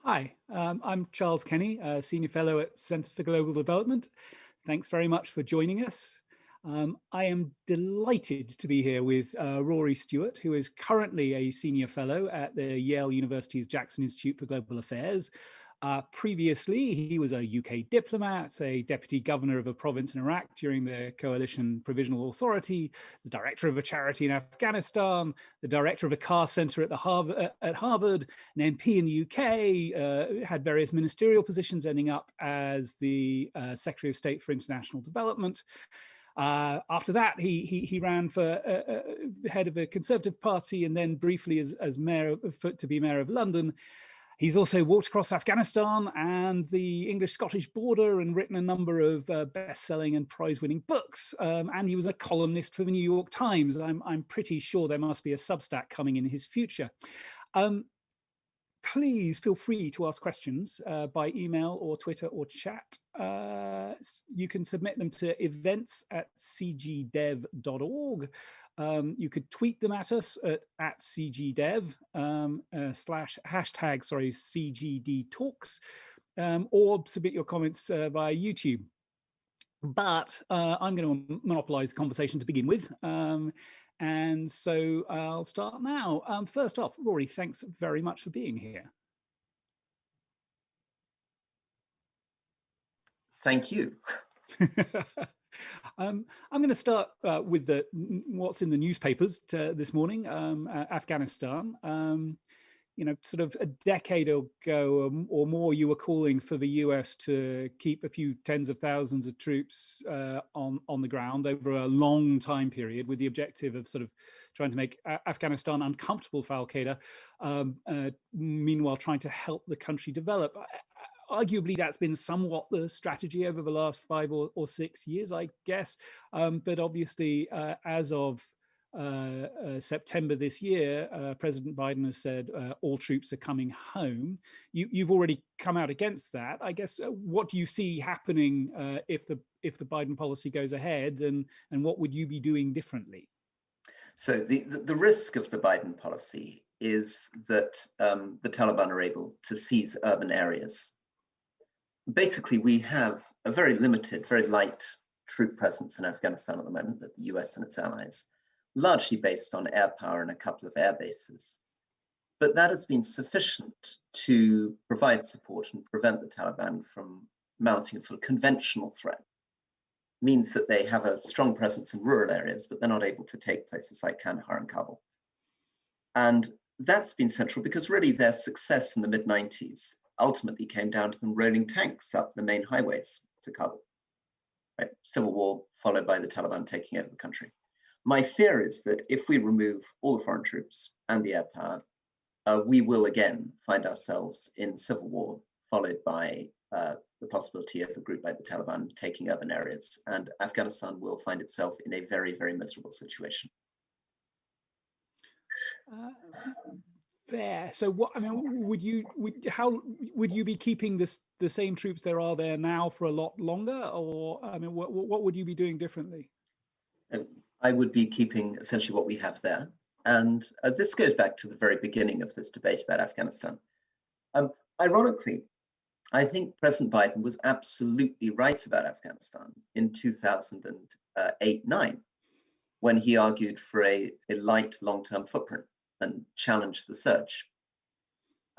Hi, I'm Charles Kenny, Senior Fellow at Centre for Global Development. Thanks very much for joining us. I am delighted to be here with Rory Stewart, who is currently a Senior Fellow at the Yale University's Jackson Institute for Global Affairs. Previously, he was a UK diplomat, a deputy governor of a province in Iraq during the Coalition Provisional Authority, the director of a charity in Afghanistan, the director of a car center at Harvard, an MP in the UK, had various ministerial positions, ending up as the Secretary of State for International Development. After that, he ran for head of a Conservative Party, and then briefly as mayor to be mayor of London. He's also walked across Afghanistan and the English-Scottish border and written a number of best-selling and prize-winning books. And he was a columnist for the New York Times. I'm pretty sure there must be a Substack coming in his future. Please feel free to ask questions by email or Twitter or chat. You can submit them to events@cgdev.org. You could tweet them at us at cgdev / CGD talks, or submit your comments via YouTube. But I'm going to monopolize the conversation to begin with. And so I'll start now. First off, Rory, thanks very much for being here. Thank you. I'm going to start with what's in the newspapers this morning, Afghanistan. Sort of a decade ago or more, you were calling for the US to keep a few tens of thousands of troops on the ground over a long time period, with the objective of sort of trying to make Afghanistan uncomfortable for al-Qaeda, meanwhile trying to help the country develop. Arguably, that's been somewhat the strategy over the last 5 or 6 years, I guess. But obviously, as of September this year, President Biden has said all troops are coming home. You've already come out against that. I guess what do you see happening if the Biden policy goes ahead, and what would you be doing differently? So the risk of the Biden policy is that the Taliban are able to seize urban areas. Basically, we have a very limited, very light troop presence in Afghanistan at the moment, with the US and its allies, largely based on air power and a couple of air bases. But that has been sufficient to provide support and prevent the Taliban from mounting a sort of conventional threat. It means that they have a strong presence in rural areas, but they're not able to take places like Kandahar and Kabul. And that's been central because really their success in the mid-90s ultimately came down to them rolling tanks up the main highways to Kabul. Right? Civil war followed by the Taliban taking over the country. My fear is that if we remove all the foreign troops and the air power, we will again find ourselves in civil war, followed by the possibility of a group like the Taliban taking urban areas, and Afghanistan will find itself in a very, very miserable situation. Fair. So what, I mean, how would you be keeping the same troops there are there now for a lot longer, or I mean, what would you be doing differently? I would be keeping essentially what we have there. And this goes back to the very beginning of this debate about Afghanistan. Ironically, I think President Biden was absolutely right about Afghanistan in 2008-9, when he argued for a light long-term footprint and challenged the surge.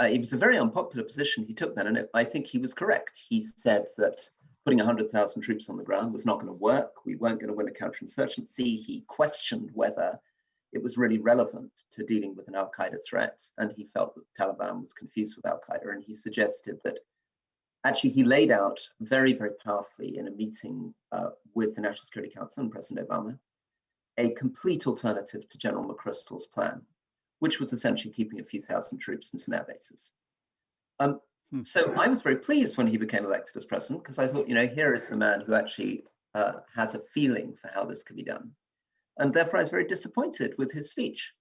It was a very unpopular position he took then, and I think he was correct. He said that putting 100,000 troops on the ground was not going to work. We weren't going to win a counterinsurgency. He questioned whether it was really relevant to dealing with an al-Qaeda threat, and he felt that the Taliban was confused with al-Qaeda, and he suggested that actually he laid out very, very powerfully in a meeting with the National Security Council and President Obama a complete alternative to General McChrystal's plan, which was essentially keeping a few thousand troops in some air bases. So I was very pleased when he became elected as president, because I thought, here is the man who actually has a feeling for how this could be done. And therefore I was very disappointed with his speech,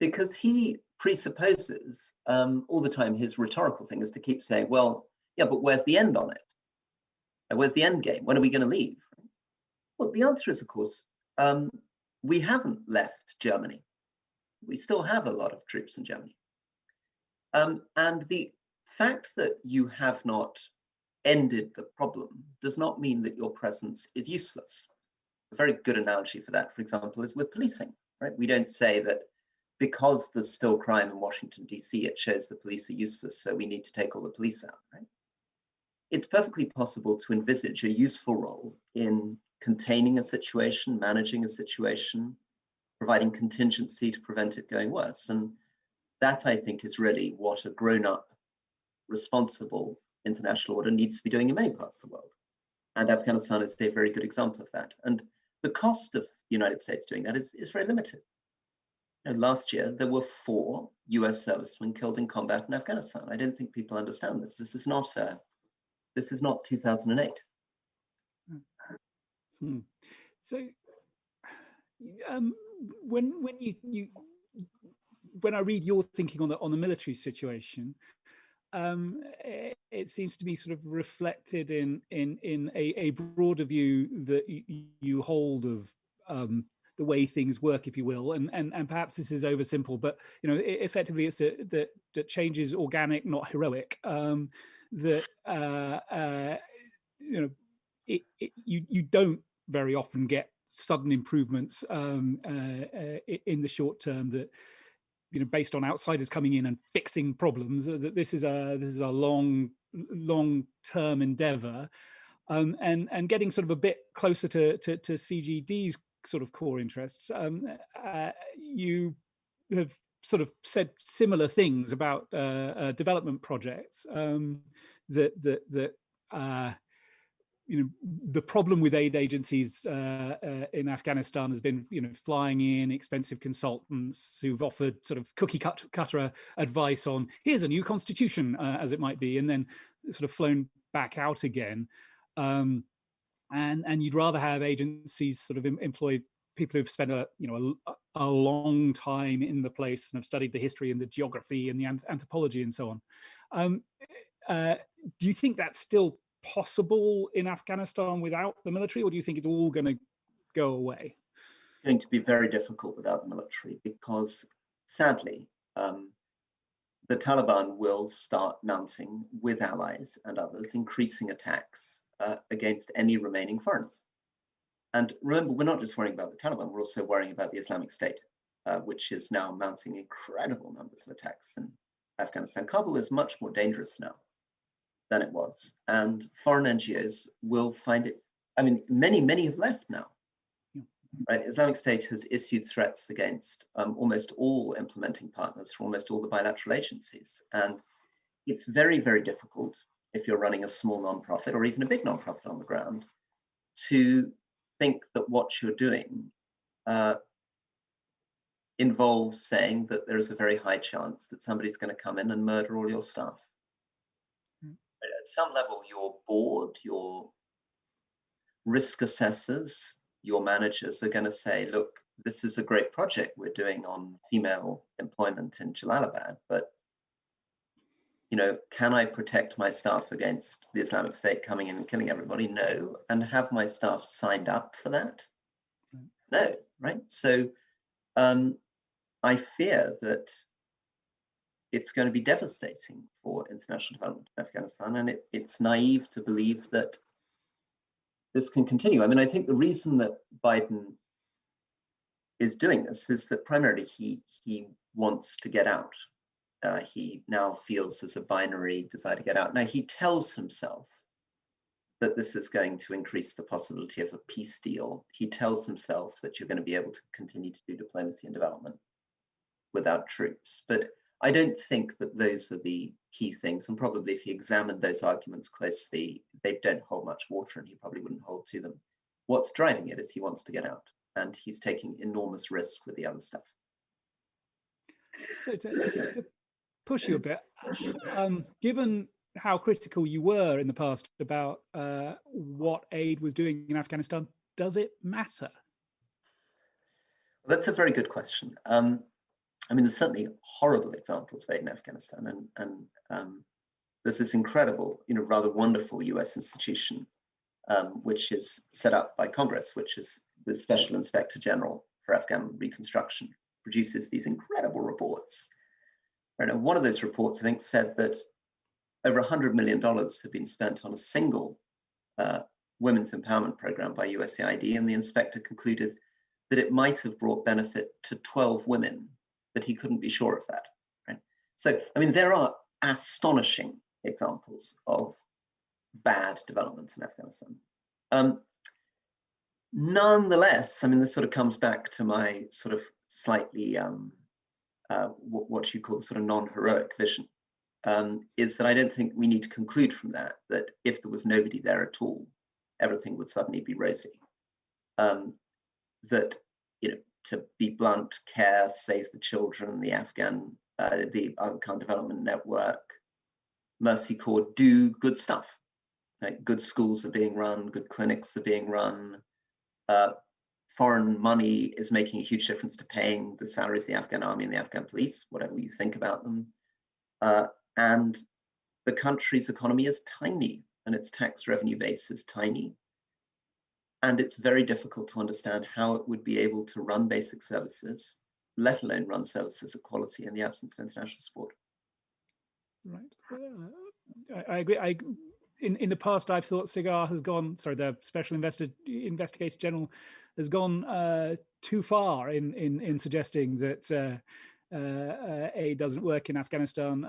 because he presupposes all the time, his rhetorical thing is to keep saying, well, yeah, but where's the end on it? Where's the end game? When are we going to leave? Well, the answer is, of course, we haven't left Germany. We still have a lot of troops in Germany. And the fact that you have not ended the problem does not mean that your presence is useless. A very good analogy for that, for example, is with policing, right? We don't say that because there's still crime in Washington, D.C., it shows the police are useless, so we need to take all the police out, right? It's perfectly possible to envisage a useful role in containing a situation, managing a situation, providing contingency to prevent it going worse. And that, I think, is really what a grown-up, responsible international order needs to be doing in many parts of the world. And Afghanistan is a very good example of that. And the cost of the United States doing that is very limited. Last year, there were 4 US servicemen killed in combat in Afghanistan. I don't think people understand this. This is not 2008. So when I read your thinking on the military situation, it seems to be sort of reflected in a broader view that you hold of the way things work, if you will, and perhaps this is oversimple, but effectively it's that change is organic, not heroic. You don't very often get sudden improvements in the short term that based on outsiders coming in and fixing problems. That this is a long term endeavor, and getting sort of a bit closer to CGD's sort of core interests. You have sort of said similar things about development projects, that the problem with aid agencies in Afghanistan has been, flying in expensive consultants who've offered sort of cookie cutter advice on here's a new constitution, as it might be, and then sort of flown back out again. And you'd rather have agencies sort of employ people who've spent a long time in the place and have studied the history and the geography and the anthropology and so on. Do you think that's still possible in Afghanistan without the military, or do you think it's all going to go away? It's going to be very difficult without the military because, sadly, the Taliban will start mounting, with allies and others, increasing attacks against any remaining foreigners. And remember, we're not just worrying about the Taliban, we're also worrying about the Islamic State, which is now mounting incredible numbers of attacks in Afghanistan. Kabul is much more dangerous now than it was, and foreign NGOs will find it. I mean, many have left now. Right? Islamic State has issued threats against almost all implementing partners for almost all the bilateral agencies, and it's very, very difficult if you're running a small nonprofit or even a big nonprofit on the ground to think that what you're doing involves saying that there is a very high chance that somebody's going to come in and murder all your staff. At some level, your board, your risk assessors, your managers are going to say, look, this is a great project we're doing on female employment in Jalalabad, but can I protect my staff against the Islamic State coming in and killing everybody? No. And have my staff signed up for that? No, right? So I fear that it's going to be devastating for international development in Afghanistan, and it's naive to believe that this can continue. I mean, I think the reason that Biden is doing this is that primarily he wants to get out. He now feels there's a binary desire to get out. Now, he tells himself that this is going to increase the possibility of a peace deal. He tells himself that you're going to be able to continue to do diplomacy and development without troops. But I don't think that those are the key things. And probably if he examined those arguments closely, they don't hold much water and he probably wouldn't hold to them. What's driving it is he wants to get out, and he's taking enormous risk with the other stuff. So to push you a bit, given how critical you were in the past about what aid was doing in Afghanistan, does it matter? Well, that's a very good question. I mean, there's certainly horrible examples of aid in Afghanistan, and there's this incredible, rather wonderful US institution, which is set up by Congress, which is the Special Inspector General for Afghan Reconstruction, produces these incredible reports. Right, and one of those reports, I think, said that over $100 million have been spent on a single women's empowerment program by USAID, and the inspector concluded that it might have brought benefit to 12 women, but he couldn't be sure of that. Right? So, I mean, there are astonishing examples of bad developments in Afghanistan. Nonetheless, I mean, this sort of comes back to my sort of slightly what you call the sort of non-heroic vision, is that I don't think we need to conclude from that if there was nobody there at all, everything would suddenly be rosy. That, you know, to be blunt, CARE, Save the Children, the Afghan Development Network, Mercy Corps do good stuff. Like, good schools are being run, good clinics are being run. Foreign money is making a huge difference to paying the salaries of the Afghan army and the Afghan police, whatever you think about them. And the country's economy is tiny, and its tax revenue base is tiny. And it's very difficult to understand how it would be able to run basic services, let alone run services of quality, in the absence of international support. Right. I agree. In the past, I've thought SIGAR has gone, sorry, the Special Investigator General has gone too far in suggesting that aid doesn't work in Afghanistan.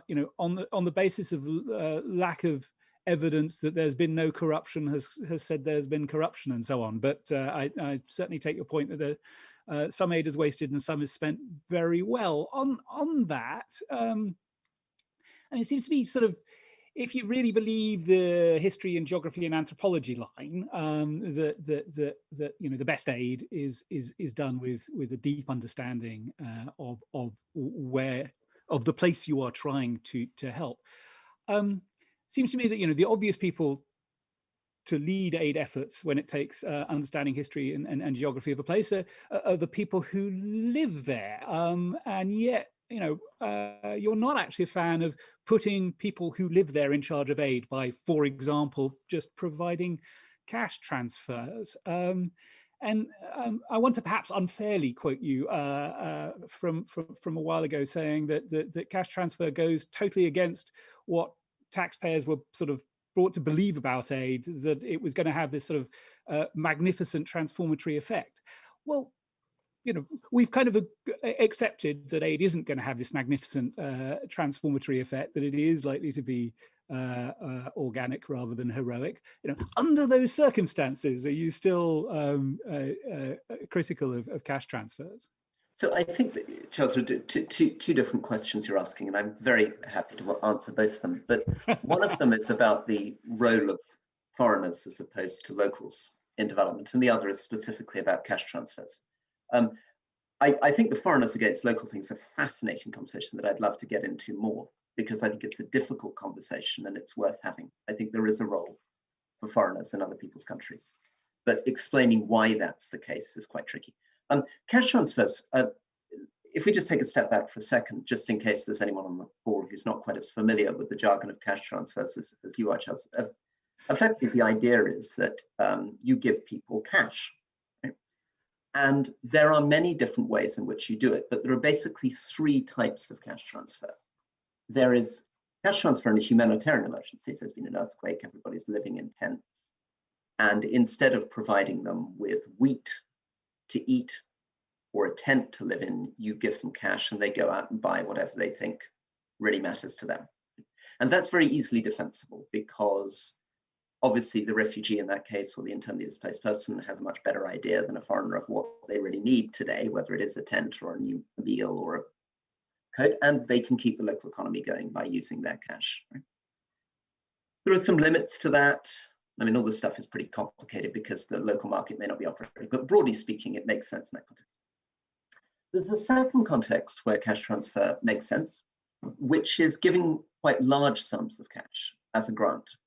You know, on the basis of lack of evidence that there's been no corruption, has said there's been corruption and so on. But I certainly take your point that some aid is wasted and some is spent very well. On that, and it seems to be sort of, if you really believe the history and geography and anthropology line, that you know, the best aid is done with a deep understanding of the place you are trying to help. Seems to me that, you know, the obvious people to lead aid efforts when it takes understanding history and geography of a place are the people who live there, and yet, you know, you're not actually a fan of putting people who live there in charge of aid by, for example, just providing cash transfers. And I want to perhaps unfairly quote you from a while ago, saying that cash transfer goes totally against what taxpayers were sort of brought to believe about aid, that it was going to have this sort of magnificent transformatory effect. Well, you know, we've kind of accepted that aid isn't going to have this magnificent transformatory effect, that it is likely to be organic rather than heroic. You know, under those circumstances, are you still critical of cash transfers? So I think that, Charles, two different questions you're asking, and I'm very happy to answer both of them. But one of them is about the role of foreigners as opposed to locals in development, and the other is specifically about cash transfers. I think the foreigners against local thing is a fascinating conversation that I'd love to get into more, because I think it's a difficult conversation and it's worth having. I think there is a role for foreigners in other people's countries, but explaining why that's the case is quite tricky. Cash transfers, if we just take a step back for a second, just in case there's anyone on the call who's not quite as familiar with the jargon of cash transfers as you are, Charles. Effectively, the idea is that you give people cash. Right? And there are many different ways in which you do it, but there are basically three types of cash transfer. There is cash transfer in a humanitarian emergency. So there's been an earthquake, everybody's living in tents. And instead of providing them with wheat to eat or a tent to live in, you give them cash and they go out and buy whatever they think really matters to them. And that's very easily defensible, because obviously the refugee in that case, or the internally displaced person, has a much better idea than a foreigner of what they really need today, whether it is a tent or a new meal or a coat, and they can keep the local economy going by using their cash. Right? There are some limits to that. I mean, all this stuff is pretty complicated because the local market may not be operating, but broadly speaking, it makes sense in that context. There's a second context where cash transfer makes sense, which is giving quite large sums of cash as a grant,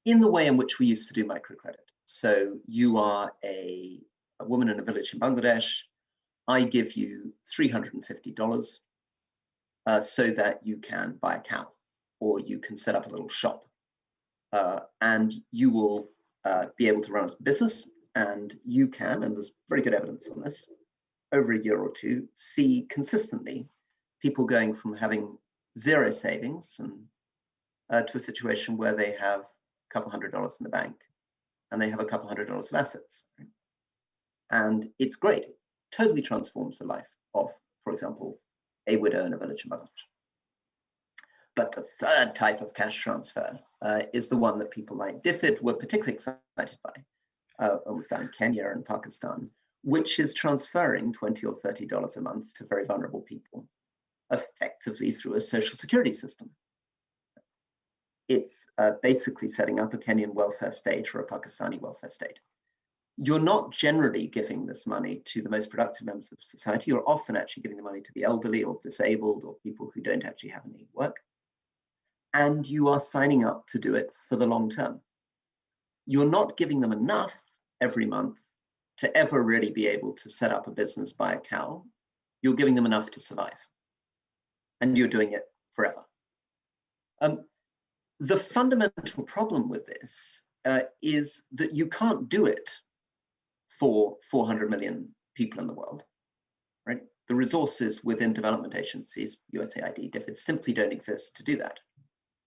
in the way in which we used to do microcredit. So you are a woman in a village in Bangladesh. I give you $350 so that you can buy a cow, or you can set up a little shop. And you will be able to run a business, and you can, and there's very good evidence on this, over a year or two, see consistently people going from having zero savings and to a situation where they have a couple $100 in the bank and they have a couple $100 of assets. Right? And it's great. It totally transforms the life of, for example, a widow in a village in Bangladesh. But the third type of cash transfer is the one that people like DFID were particularly excited by, almost done in Kenya and Pakistan, which is transferring $20 or $30 a month to very vulnerable people, effectively through a social security system. It's basically setting up a Kenyan welfare state or a Pakistani welfare state. You're not generally giving this money to the most productive members of society. You're often actually giving the money to the elderly or disabled or people who don't actually have any work. And you are signing up to do it for the long term. You're not giving them enough every month to ever really be able to set up a business, buy a cow. You're giving them enough to survive. And you're doing it forever. The fundamental problem with this is that you can't do it for 400 million people in the world, right? The resources within development agencies, USAID, DFID, simply don't exist to do that,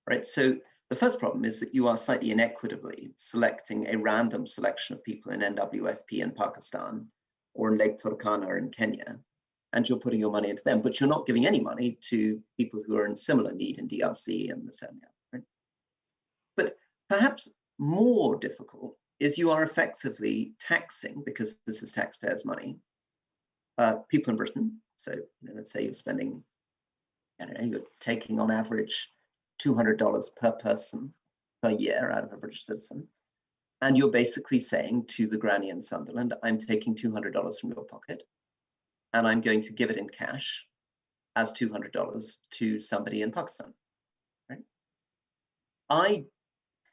right? So the first problem is that you are slightly inequitably selecting a random selection of people in NWFP in Pakistan or in Lake Turkana in Kenya, and you're putting your money into them, but you're not giving any money to people who are in similar need in DRC and this and that, right? But perhaps more difficult is you are effectively taxing, because this is taxpayers' money, people in Britain. So let's say you're spending, I don't know, you're taking on average $200 per person per year out of a British citizen. And you're basically saying to the granny in Sunderland, I'm taking $200 from your pocket and I'm going to give it in cash as $200 to somebody in Pakistan, right? I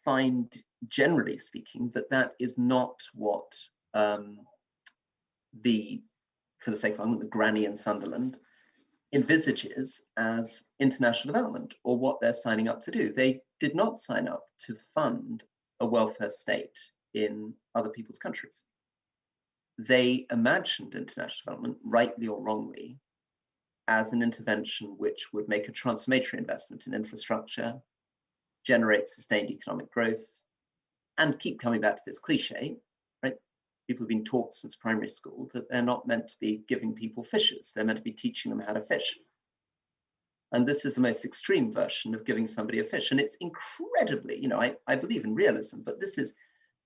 find, generally speaking, that is not what for the sake of argument, the granny in Sunderland envisages as international development or what they're signing up to do. They did not sign up to fund a welfare state in other people's countries. They imagined international development, rightly or wrongly, as an intervention which would make a transformatory investment in infrastructure, generate sustained economic growth, and keep coming back to this cliche, right? People have been taught since primary school that they're not meant to be giving people fishes. They're meant to be teaching them how to fish. And this is the most extreme version of giving somebody a fish. And it's incredibly, I believe in realism, but this is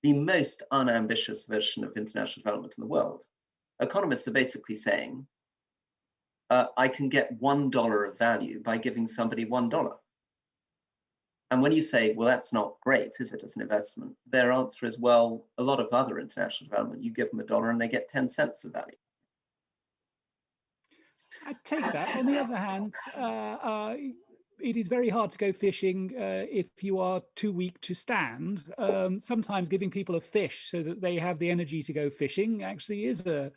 the most unambitious version of international development in the world. Economists are basically saying, I can get $1 of value by giving somebody $1. And when you say, well, that's not great, is it, as an investment? Their answer is, well, a lot of other international development, you give them $1 and they get 10 cents of value. I take that. On the other hand, it is very hard to go fishing if you are too weak to stand. Sometimes giving people a fish so that they have the energy to go fishing actually is a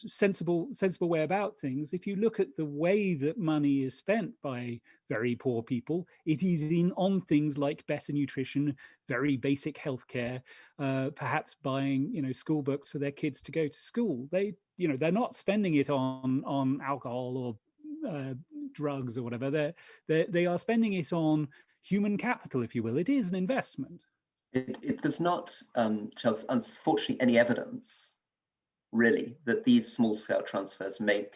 sensible way about things. If you look at the way that money is spent by very poor people, it is on things like better nutrition, very basic healthcare, perhaps buying school books for their kids to go to school. They're not spending it on alcohol or drugs or whatever. They are spending it on human capital, if you will. It is an investment. It does not, Charles, unfortunately, any evidence really that these small-scale transfers make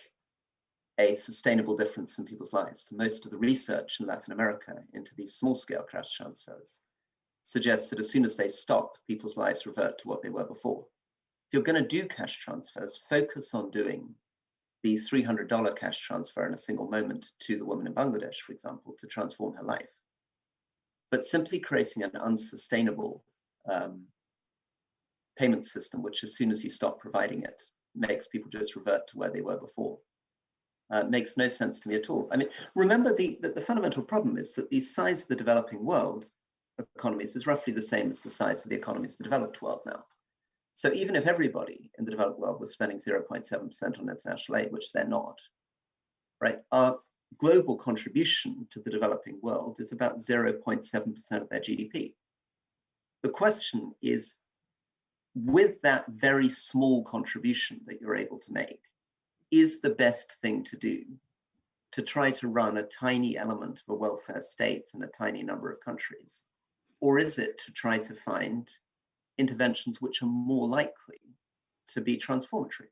a sustainable difference in people's lives. Most of the research in Latin America into these small-scale cash transfers suggests that as soon as they stop, people's lives revert to what they were before. If you're going to do cash transfers, focus on doing the $300 cash transfer in a single moment to the woman in Bangladesh, for example, to transform her life. But simply creating an unsustainable payment system, which as soon as you stop providing it, makes people just revert to where they were before, makes no sense to me at all. I mean, remember the fundamental problem is that the size of the developing world economies is roughly the same as the size of the economies of the developed world now. So even if everybody in the developed world was spending 0.7% on international aid, which they're not, right? Our global contribution to the developing world is about 0.7% of their GDP. The question is, with that very small contribution that you're able to make, is the best thing to do to try to run a tiny element of a welfare state in a tiny number of countries? Or is it to try to find interventions which are more likely to be transformatory?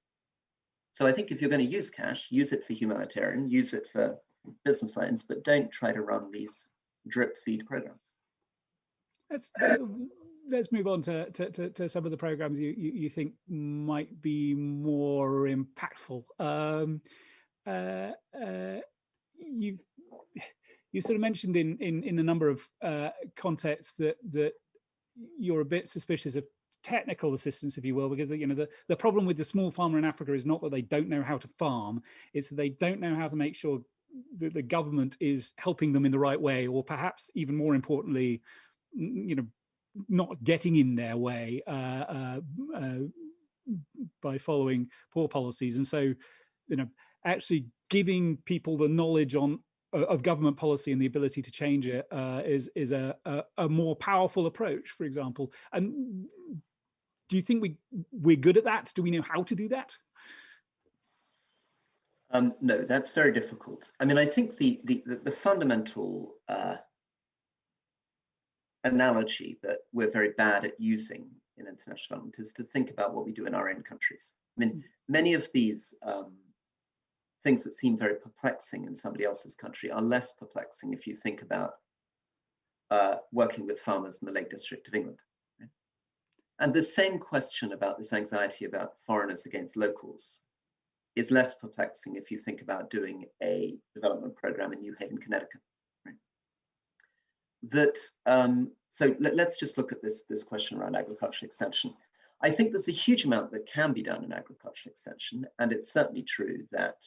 So I think if you're going to use cash, use it for humanitarian, use it for business loans, but don't try to run these drip feed programs. Let's move on to some of the programs you think might be more impactful. You sort of mentioned in a number of contexts that you're a bit suspicious of technical assistance, if you will, because the problem with the small farmer in Africa is not that they don't know how to farm, it's that they don't know how to make sure that the government is helping them in the right way, or perhaps even more importantly, not getting in their way by following poor policies. And so, actually giving people the knowledge of government policy and the ability to change it is a more powerful approach, for example. And do you think we're good at that? Do we know how to do that? No, that's very difficult. I mean, I think the fundamental analogy that we're very bad at using in international development is to think about what we do in our own countries. I mean, many of these things that seem very perplexing in somebody else's country are less perplexing if you think about working with farmers in the Lake District of England. Right? And the same question about this anxiety about foreigners against locals is less perplexing if you think about doing a development program in New Haven, Connecticut. So let's just look at this question around agricultural extension. I think there's a huge amount that can be done in agricultural extension, and it's certainly true that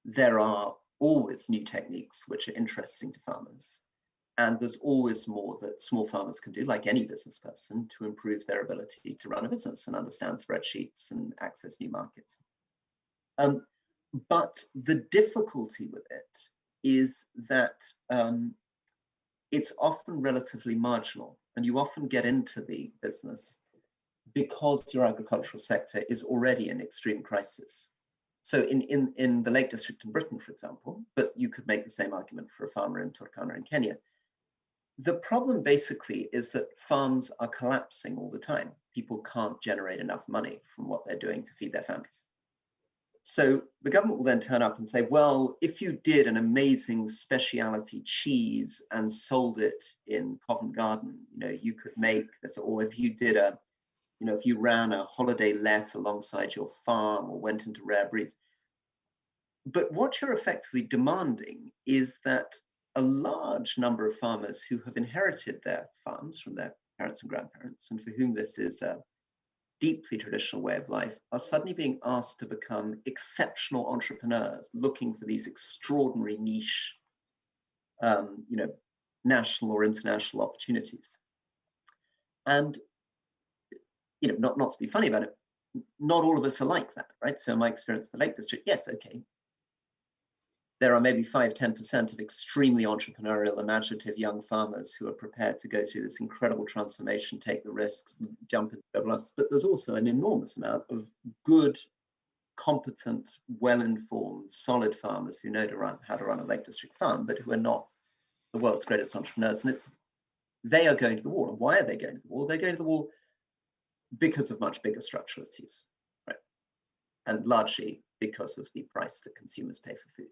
there are always new techniques which are interesting to farmers, and there's always more that small farmers can do, like any business person, to improve their ability to run a business and understand spreadsheets and access new markets. But the difficulty with it is that it's often relatively marginal, and you often get into the business because your agricultural sector is already in extreme crisis. So in the Lake District in Britain, for example, but you could make the same argument for a farmer in Turkana in Kenya, the problem basically is that farms are collapsing all the time. People can't generate enough money from what they're doing to feed their families. So the government will then turn up and say, well, if you did an amazing specialty cheese and sold it in Covent Garden, you could make this. Or if you did if you ran a holiday let alongside your farm or went into rare breeds. But what you're effectively demanding is that a large number of farmers who have inherited their farms from their parents and grandparents, and for whom this is a deeply traditional way of life, are suddenly being asked to become exceptional entrepreneurs, looking for these extraordinary niche, national or international opportunities. And not to be funny about it, not all of us are like that, right? So in my experience in the Lake District, yes, okay, there are maybe 5–10% of extremely entrepreneurial, imaginative young farmers who are prepared to go through this incredible transformation, take the risks, jump into their lives. But there's also an enormous amount of good, competent, well-informed, solid farmers who know how to run a Lake District farm, but who are not the world's greatest entrepreneurs. And they are going to the wall. And why are they going to the wall? They're going to the wall because of much bigger structural issues, right? And largely because of the price that consumers pay for food.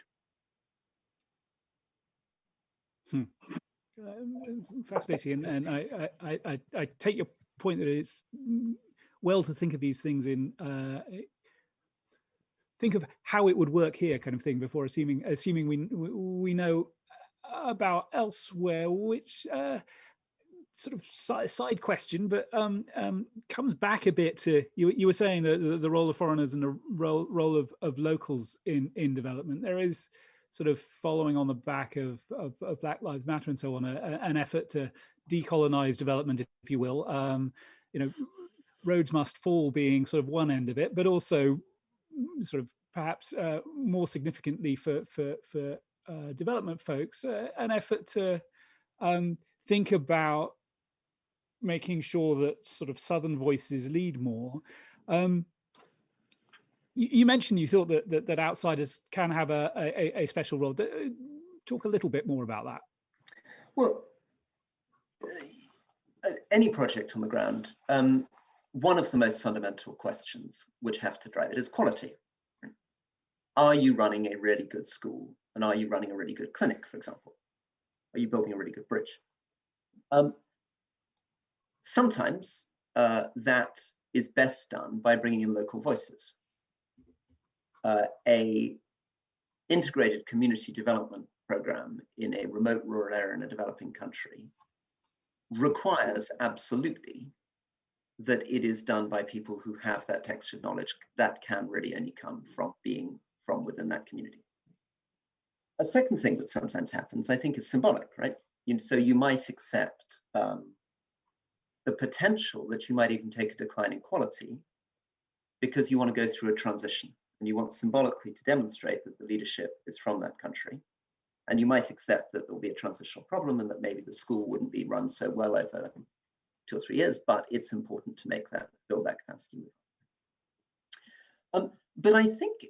Fascinating, and I take your point that it's well to think of these things in think of how it would work here, kind of thing, before assuming we know about elsewhere, which sort of side question, but comes back a bit to you were saying the role of foreigners and the role of locals in development. There is sort of following on the back of Black Lives Matter and so on, an effort to decolonize development, if you will. Roads must fall being sort of one end of it, but also sort of perhaps more significantly for development folks, an effort to think about making sure that sort of Southern voices lead more. You mentioned you thought that outsiders can have a special role. Talk a little bit more about that. Well, any project on the ground, one of the most fundamental questions which have to drive it is quality. Are you running a really good school? And are you running a really good clinic, for example? Are you building a really good bridge? Sometimes that is best done by bringing in local voices. A integrated community development program in a remote rural area in a developing country requires absolutely that it is done by people who have that textured knowledge that can really only come from being from within that community. A second thing that sometimes happens, I think, is symbolic, right? So you might accept the potential that you might even take a decline in quality because you want to go through a transition and you want symbolically to demonstrate that the leadership is from that country. And you might accept that there'll be a transitional problem and that maybe the school wouldn't be run so well over 2 or 3 years, but it's important to make that, build that capacity. But I think,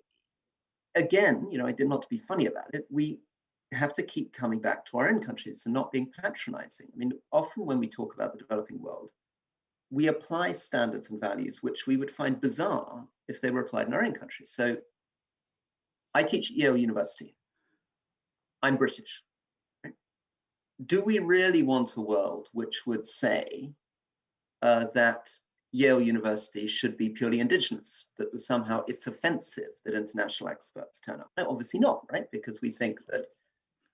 again, I did not to be funny about it, we have to keep coming back to our own countries and not being patronizing. I mean, often when we talk about the developing world, we apply standards and values which we would find bizarre if they were applied in our own countries. So I teach at Yale University. I'm British. Right? Do we really want a world which would say that Yale University should be purely indigenous, that somehow it's offensive that international experts turn up? No, obviously not, right? Because we think that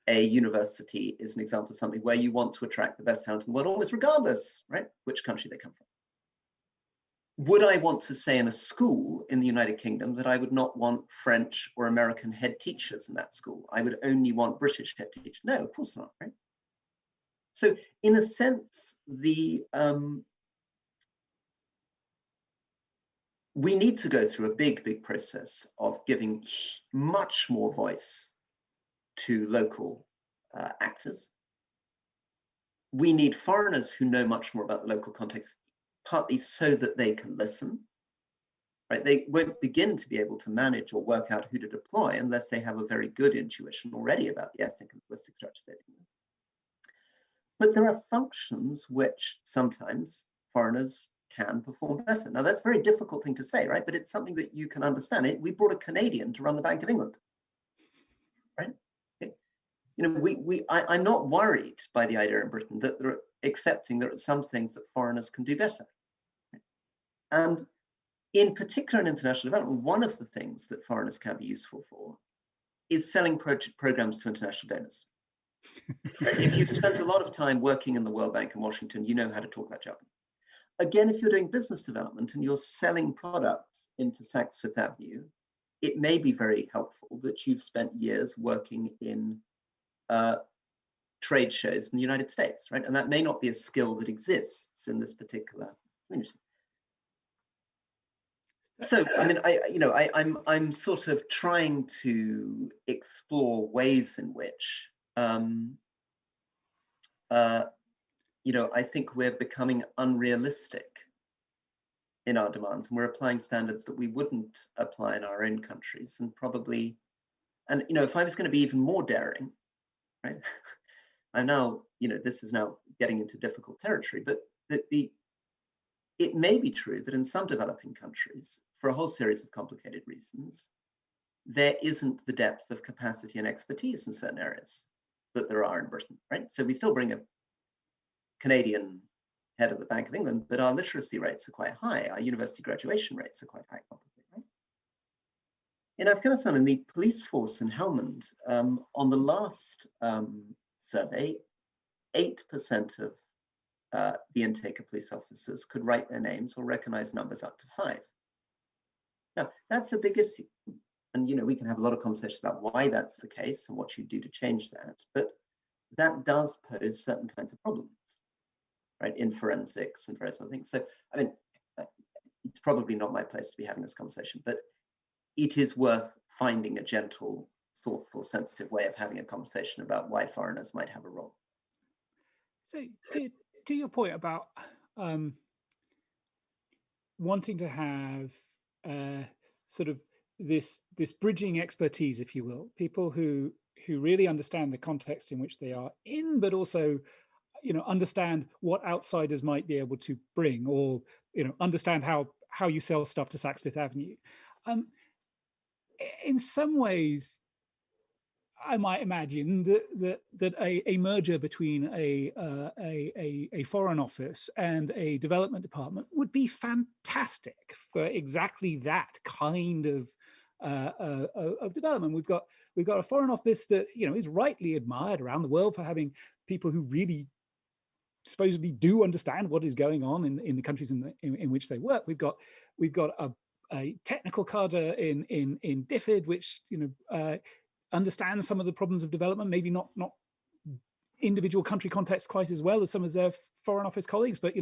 a university is an example of something where you want to attract the best talent in the world, almost regardless, right, which country they come from. Would I want to say in a school in the United Kingdom that I would not want French or American head teachers in that school? I would only want British head teachers. No, of course not, right? So in a sense, we need to go through a big process of giving much more voice to local actors. We need foreigners who know much more about the local context, partly so that they can listen, right? They won't begin to be able to manage or work out who to deploy unless they have a very good intuition already about the ethnic and linguistic structures they're dealing with. But there are functions which sometimes foreigners can perform better. Now, that's a very difficult thing to say, right? But it's something that you can understand. We brought a Canadian to run the Bank of England, right? I'm not worried by the idea in Britain that they're accepting there are some things that foreigners can do better. And in particular in international development, one of the things that foreigners can be useful for is selling programs to international donors. If you've spent a lot of time working in the World Bank in Washington, you know how to talk that jargon. Again, if you're doing business development and you're selling products into Saks Fifth Avenue, it may be very helpful that you've spent years working in trade shows in the United States, right? And that may not be a skill that exists in this particular community. So, I mean, I'm sort of trying to explore ways in which, I think we're becoming unrealistic in our demands, and we're applying standards that we wouldn't apply in our own countries, and probably, and if I was going to be even more daring, right? I'm now, this is now getting into difficult territory, but it may be true that in some developing countries, for a whole series of complicated reasons, there isn't the depth of capacity and expertise in certain areas that there are in Britain, right? So we still bring a Canadian head of the Bank of England, but our literacy rates are quite high. Our university graduation rates are quite high, right? In Afghanistan, in the police force in Helmand, on the last survey, 8% of the intake of police officers could write their names or recognize numbers up to 5. Now, that's a big issue. And, we can have a lot of conversations about why that's the case and what you do to change that. But that does pose certain kinds of problems, right, in forensics and various other things. So, I mean, it's probably not my place to be having this conversation, but it is worth finding a gentle, thoughtful, sensitive way of having a conversation about why foreigners might have a role. So, to your point about wanting to have sort of this bridging expertise, if you will, people who really understand the context in which they are in, but also, understand what outsiders might be able to bring, or understand how you sell stuff to Saks Fifth Avenue. In some ways, I might imagine that a merger between a foreign office and a development department would be fantastic for exactly that kind of development. We've got a foreign office that is rightly admired around the world for having people who really supposedly do understand what is going on in the countries in which they work. We've got a technical cadre in DFID, which understands some of the problems of development, maybe not individual country context quite as well as some of their foreign office colleagues, but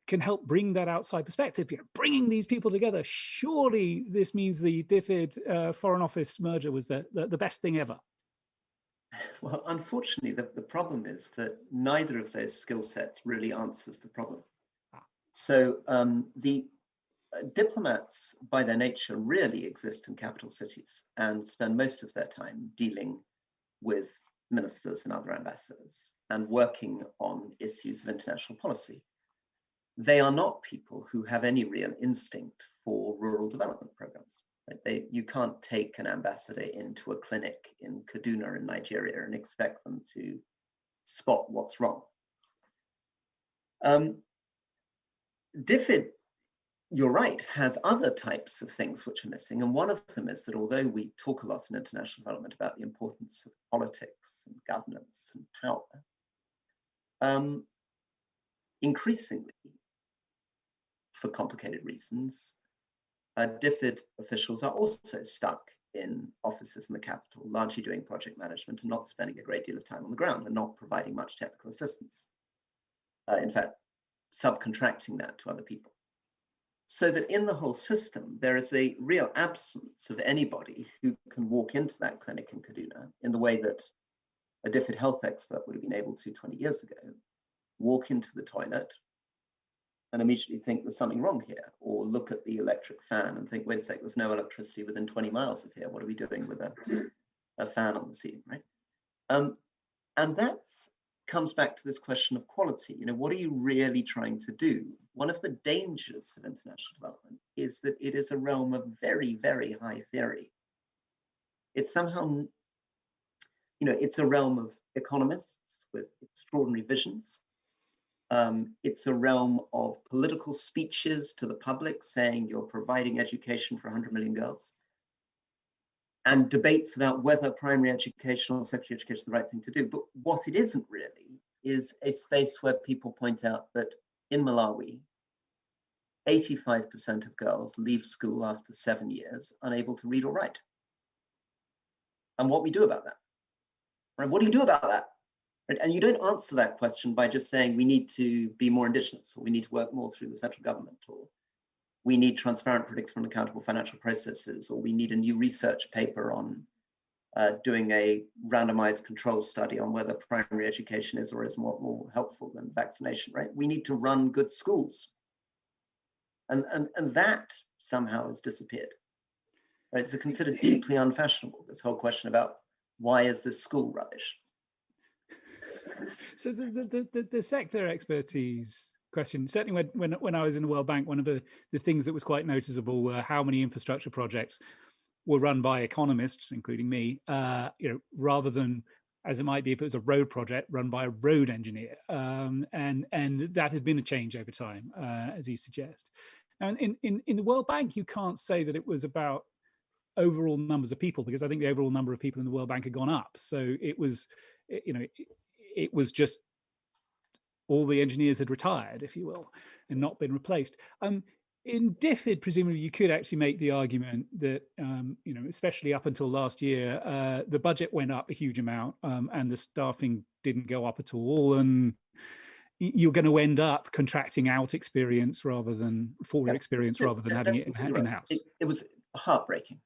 can help bring that outside perspective. Bringing these people together, surely this means the DFID foreign office merger was the best thing ever. Well, unfortunately, the problem is that neither of those skill sets really answers the problem. So the diplomats, by their nature, really exist in capital cities and spend most of their time dealing with ministers and other ambassadors and working on issues of international policy. They are not people who have any real instinct for rural development programs. Right? You can't take an ambassador into a clinic in Kaduna in Nigeria and expect them to spot what's wrong. DFID, you're right, has other types of things which are missing. And one of them is that although we talk a lot in international development about the importance of politics and governance and power, increasingly, for complicated reasons, DFID officials are also stuck in offices in the capital, largely doing project management and not spending a great deal of time on the ground and not providing much technical assistance. In fact, subcontracting that to other people. So that in the whole system, there is a real absence of anybody who can walk into that clinic in Kaduna in the way that a DFID health expert would have been able to 20 years ago, walk into the toilet and immediately think there's something wrong here, or look at the electric fan and think, wait a sec, there's no electricity within 20 miles of here. What are we doing with a fan on the ceiling, right? And that comes back to this question of quality. What are you really trying to do? One of the dangers of international development is that it is a realm of very, very high theory. It's somehow, it's a realm of economists with extraordinary visions. It's a realm of political speeches to the public saying you're providing education for 100 million girls, and debates about whether primary education or secondary education is the right thing to do. But what it isn't really is a space where people point out that in Malawi, 85% of girls leave school after 7 years unable to read or write. And what we do about that? Right? What do you do about that? Right? And you don't answer that question by just saying we need to be more indigenous, or we need to work more through the central government, or we need transparent, predictable, and accountable financial processes, or we need a new research paper on doing a randomized control study on whether primary education is or is more helpful than vaccination, right? We need to run good schools. And that somehow has disappeared. Right? It's considered deeply unfashionable, this whole question about why is this school rubbish? So the sector expertise question, certainly when I was in the World Bank, one of the things that was quite noticeable were how many infrastructure projects were run by economists, including me, rather than, as it might be if it was a road project, run by a road engineer. And that had been a change over time, as you suggest. Now, in the World Bank, you can't say that it was about overall numbers of people, because I think the overall number of people in the World Bank had gone up. So it was, it was just all the engineers had retired, if you will, and not been replaced. In DFID, presumably you could actually make the argument that, especially up until last year, the budget went up a huge amount and the staffing didn't go up at all. And you're going to end up contracting out experience rather than forward experience, rather than having it in-house. It was heartbreaking.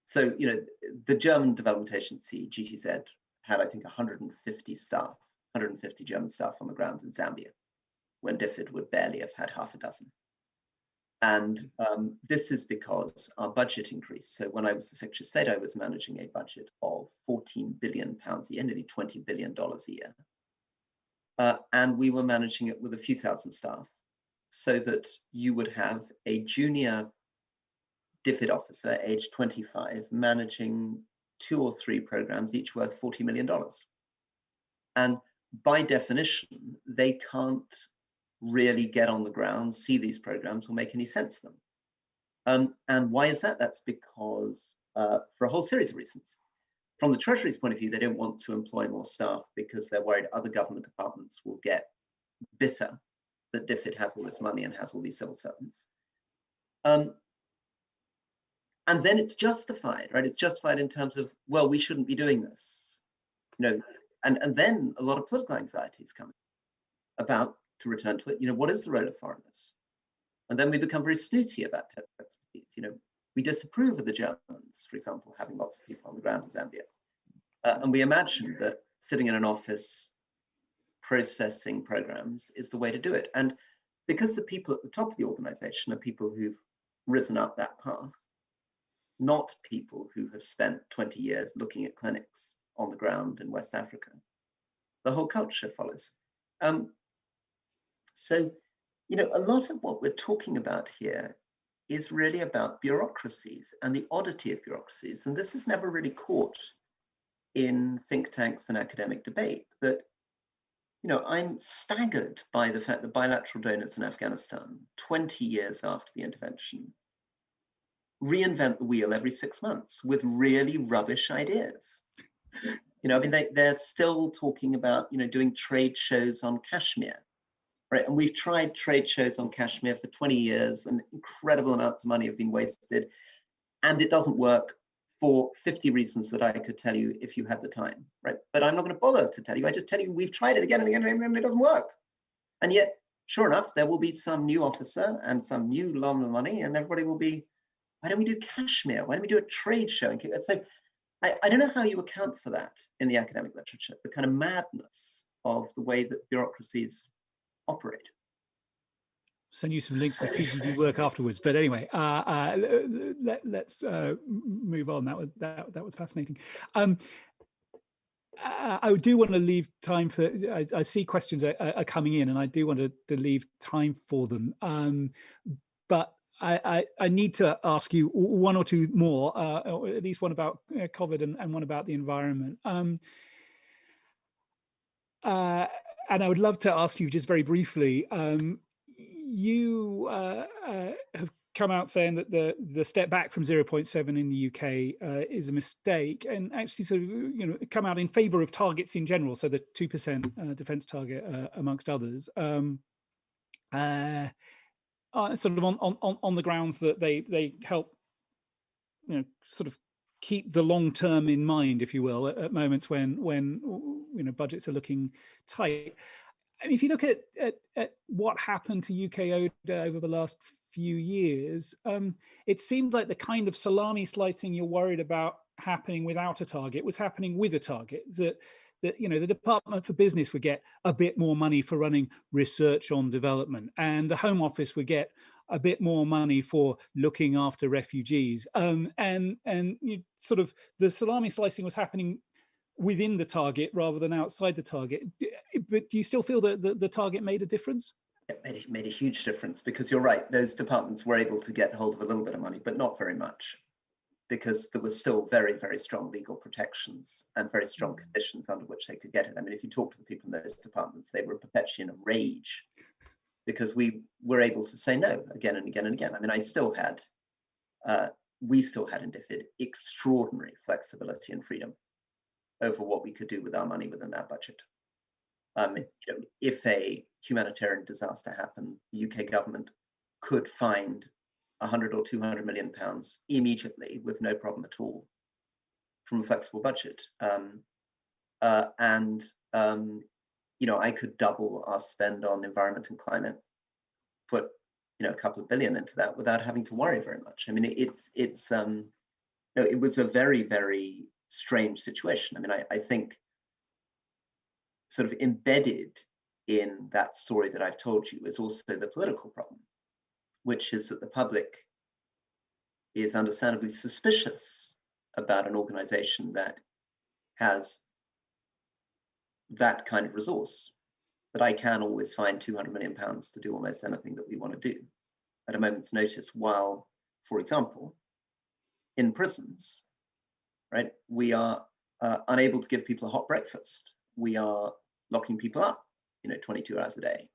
So, the German Development Agency, GTZ, had, I think, 150 staff, 150 German staff on the ground in Zambia, when DFID would barely have had half a dozen. And this is because our budget increased. So when I was the Secretary of State, I was managing a budget of £14 billion a year, nearly $20 billion a year. And we were managing it with a few thousand staff, so that you would have a junior DFID officer, age 25, managing 2 or 3 programs, each worth $40 million. And by definition, they can't really get on the ground, see these programs, or make any sense of them. And why is that? That's because for a whole series of reasons. From the Treasury's point of view, they don't want to employ more staff because they're worried other government departments will get bitter that DFID has all this money and has all these civil servants. And then it's justified, right? It's justified in terms of, well, we shouldn't be doing this, and then a lot of political anxiety is coming about, to return to it, what is the role of foreigners? And then we become very snooty about technical expertise. We disapprove of the Germans, for example, having lots of people on the ground in Zambia. And we imagine that sitting in an office processing programs is the way to do it. And because the people at the top of the organization are people who've risen up that path, not people who have spent 20 years looking at clinics on the ground in West Africa, the whole culture follows. So, a lot of what we're talking about here is really about bureaucracies and the oddity of bureaucracies. And this is never really caught in think tanks and academic debate, that, I'm staggered by the fact that bilateral donors in Afghanistan, 20 years after the intervention, reinvent the wheel every 6 months with really rubbish ideas. They're still talking about, doing trade shows on Kashmir, right? And we've tried trade shows on Kashmir for 20 years, and incredible amounts of money have been wasted, and it doesn't work for 50 reasons that I could tell you if you had the time, right? But I'm not going to bother to tell you. I just tell you we've tried it again and again, and it doesn't work. And yet, sure enough, there will be some new officer and some new lump of money, and everybody will be, why don't we do Kashmir? Why don't we do a trade show? So I don't know how you account for that in the academic literature, the kind of madness of the way that bureaucracies operate. Send you some links to CGD work afterwards. But anyway, let's move on. That was fascinating. I do want to leave time for, I see questions are coming in, and I do want to leave time for them. But I need to ask you one or two more, or at least one about COVID and one about the environment. And I would love to ask you just very briefly, you have come out saying that the step back from 0.7 in the UK is a mistake, and actually sort of come out in favour of targets in general, so the 2% defence target amongst others, sort of on the grounds that they help sort of keep the long term in mind, if you will, at moments when budgets are looking tight. I mean, if you look at what happened to UK ODA over the last few years, it seemed like the kind of salami slicing you're worried about happening without a target was happening with a target. That the Department for Business would get a bit more money for running research on development, and the Home Office would get a bit more money for looking after refugees. And you sort of, the salami slicing was happening within the target rather than outside the target. But do you still feel that the target made a difference? It made a huge difference, because you're right, those departments were able to get hold of a little bit of money, but not very much, because there was still very, very strong legal protections and very strong conditions under which they could get it. I mean, if you talk to the people in those departments, they were perpetually in a rage because we were able to say no again and again and again. I mean, we still had in DFID extraordinary flexibility and freedom over what we could do with our money within that budget. If a humanitarian disaster happened, the UK government could find 100 or 200 million pounds immediately with no problem at all from a flexible budget. I could double our spend on environment and climate, put a couple of billion into that without having to worry very much. I mean, it was a very, very strange situation. I mean, I think sort of embedded in that story that I've told you is also the political problem, which is that the public is understandably suspicious about an organization that has that kind of resource, that I can always find £200 million to do almost anything that we want to do at a moment's notice, while, for example, in prisons, right, we are unable to give people a hot breakfast. We are locking people up, 22 hours a day.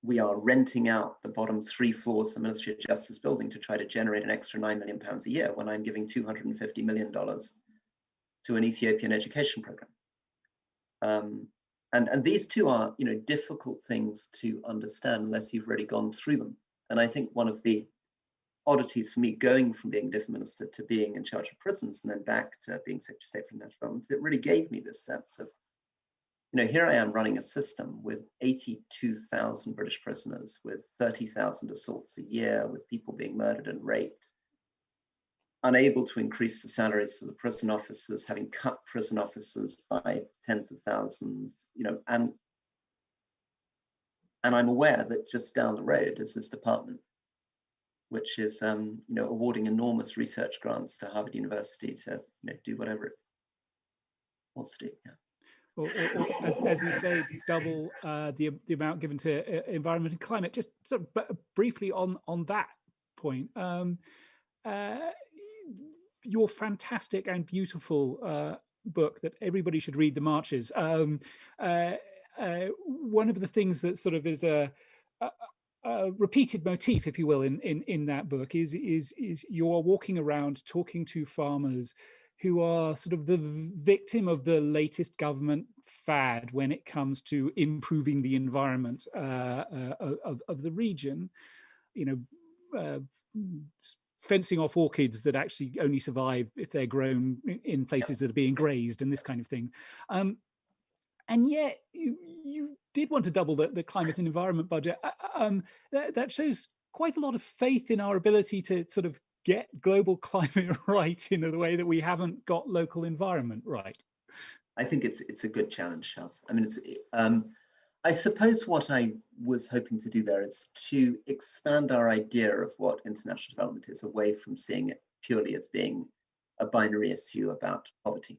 We are renting out the bottom 3 floors of the Ministry of Justice building to try to generate an extra £9 million a year when I'm giving $250 million to an Ethiopian education program. And these two are, difficult things to understand unless you've already gone through them. And I think one of the oddities for me going from being Diffid Minister to being in charge of prisons and then back to being Secretary of State for International Development, it really gave me this sense of, here I am running a system with 82,000 British prisoners, with 30,000 assaults a year, with people being murdered and raped, unable to increase the salaries of the prison officers, having cut prison officers by tens of thousands, and I'm aware that just down the road is this department, which is, awarding enormous research grants to Harvard University to, do whatever it wants to do. Yeah. Or as you say, double the amount given to environment and climate. Just sort of briefly on that point, your fantastic and beautiful book that everybody should read, The Marches. One of the things that sort of is a repeated motif, if you will, in that book is you are walking around talking to farmers who are sort of the victim of the latest government fad when it comes to improving the environment of the region, fencing off orchids that actually only survive if they're grown in places that are being grazed and this kind of thing. And yet you did want to double the climate and environment budget. That shows quite a lot of faith in our ability to sort of get global climate right in the way that we haven't got local environment right. I think it's a good challenge, Charles. I mean, I suppose what I was hoping to do there is to expand our idea of what international development is away from seeing it purely as being a binary issue about poverty.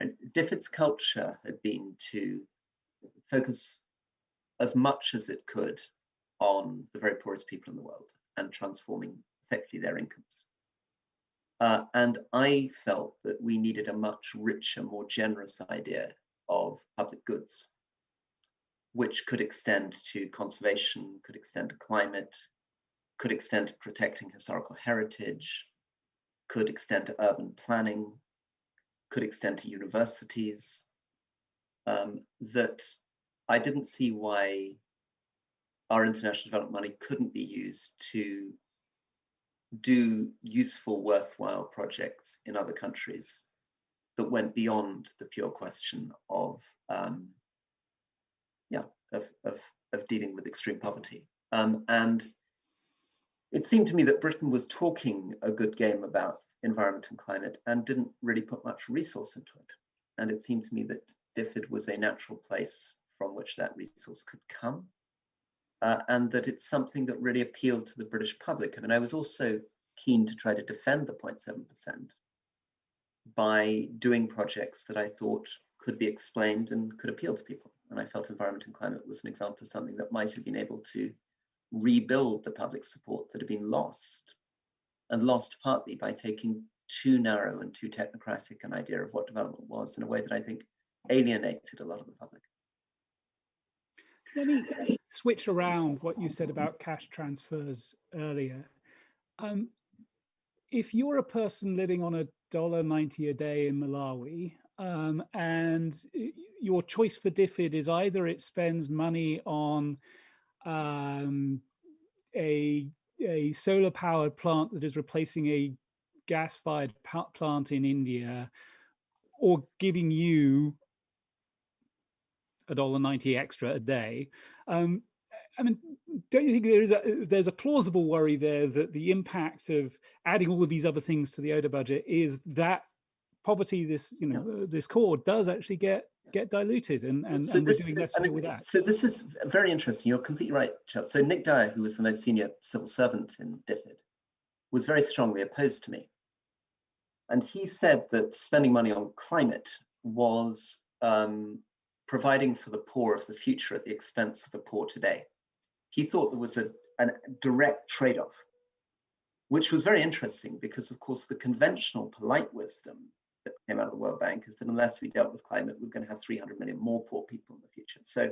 And Diffid's culture had been to focus as much as it could on the very poorest people in the world and transforming effectively their incomes. And I felt that we needed a much richer, more generous idea of public goods, which could extend to conservation, could extend to climate, could extend to protecting historical heritage, could extend to urban planning, could extend to universities, that I didn't see why our international development money couldn't be used to do useful, worthwhile projects in other countries that went beyond the pure question of dealing with extreme poverty. And it seemed to me that Britain was talking a good game about environment and climate and didn't really put much resource into it. And it seemed to me that Diffid was a natural place from which that resource could come. And that it's something that really appealed to the British public. I mean, I was also keen to try to defend the 0.7% by doing projects that I thought could be explained and could appeal to people. And I felt environment and climate was an example of something that might have been able to rebuild the public support that had been lost, and lost partly by taking too narrow and too technocratic an idea of what development was in a way that I think alienated a lot of the public. Let me switch around what you said about cash transfers earlier. If you're a person living on $1.90 a day in Malawi, and your choice for Diffid is either it spends money on a solar powered plant that is replacing a gas-fired plant in India, or giving you $1.90 extra a day. I mean, don't you think there's a plausible worry there that the impact of adding all of these other things to the ODA budget is that poverty, this this core does actually get get diluted, and So we're doing less to deal with that. So this is very interesting. You're completely right, Charles. So Nick Dyer, who was the most senior civil servant in DFID, was very strongly opposed to me. And he said that spending money on climate was providing for the poor of the future at the expense of the poor today. He thought there was a direct trade-off, which was very interesting because, of course, the conventional polite wisdom that came out of the World Bank is that unless we dealt with climate, we're going to have 300 million more poor people in the future. So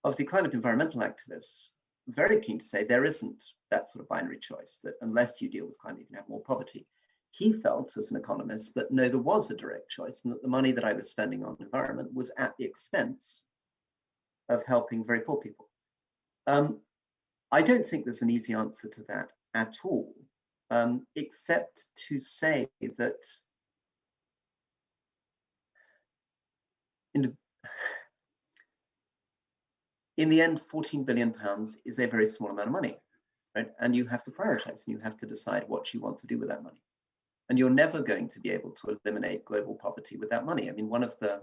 obviously climate environmental activists are very keen to say there isn't that sort of binary choice, that unless you deal with climate, you can have more poverty. He felt, as an economist, that no, there was a direct choice, and that the money that I was spending on environment was at the expense of helping very poor people. I don't think there's an easy answer to that at all, except to say that in the end, £14 billion is a very small amount of money, right? And you have to prioritize, and you have to decide what you want to do with that money. And you're never going to be able to eliminate global poverty with that money. I mean, one of the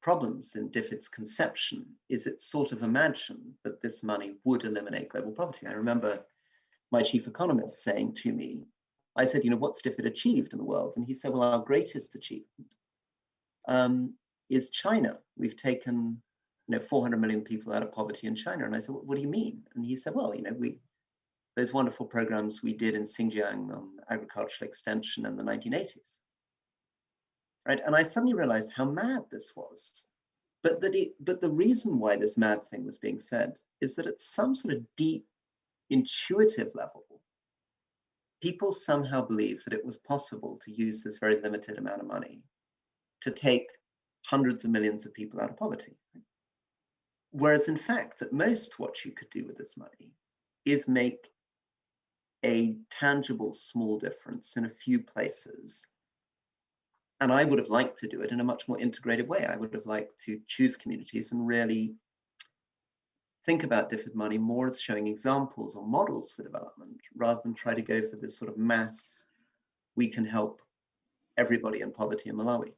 problems in DFID's conception is it sort of imagined that this money would eliminate global poverty. I remember my chief economist saying to me, I said, you know, what's DFID achieved in the world? And he said, well, our greatest achievement is China. We've taken 400 million people out of poverty in China. And I said, what do you mean? And he said, well, those wonderful programs we did in Xinjiang on agricultural extension in the 1980s. Right? And I suddenly realized how mad this was. But the reason why this mad thing was being said is that at some sort of deep, intuitive level, people somehow believed that it was possible to use this very limited amount of money to take hundreds of millions of people out of poverty. Whereas in fact, at most, what you could do with this money is make a tangible small difference in a few places. And I would have liked to do it in a much more integrated way. I would have liked to choose communities and really think about DFID money more as showing examples or models for development, rather than try to go for this sort of mass, we can help everybody in poverty in Malawi.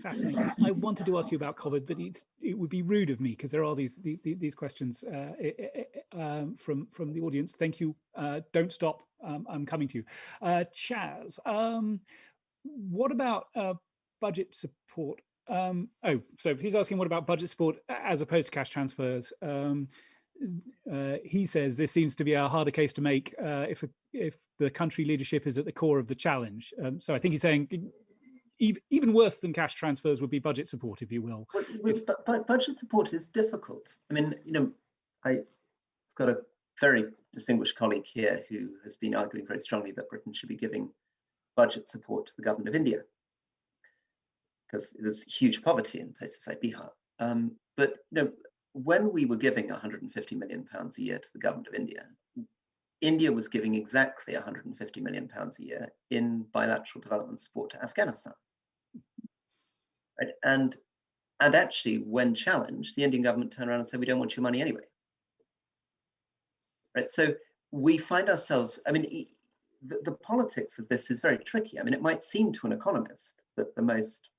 Fascinating. I wanted to ask you about COVID, but it would be rude of me because there are these questions from the audience. Thank you. Don't stop. I'm coming to you. Chaz, what about budget support? So he's asking what about budget support as opposed to cash transfers? He says this seems to be a harder case to make if the country leadership is at the core of the challenge. So I think he's saying even worse than cash transfers would be budget support, if you will. But budget support is difficult. I mean, I've got a very distinguished colleague here who has been arguing very strongly that Britain should be giving budget support to the government of India, because there's huge poverty in places like Bihar. But when we were giving £150 million a year to the government of India, India was giving exactly £150 million a year in bilateral development support to Afghanistan. Right? And actually, when challenged, the Indian government turned around and said, we don't want your money anyway. Right? So we find ourselves, I mean, the politics of this is very tricky. I mean, it might seem to an economist that the most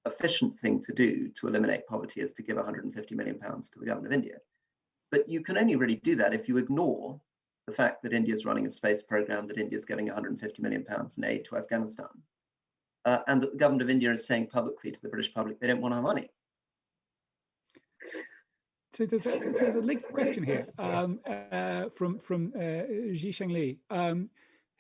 efficient thing to do to eliminate poverty is to give £150 million to the government of India. But you can only really do that if you ignore the fact that India is running a space program, that India is giving £150 million in aid to Afghanistan, and that the government of India is saying publicly to the British public they don't want our money. So there's a linked question here from Zhisheng Li,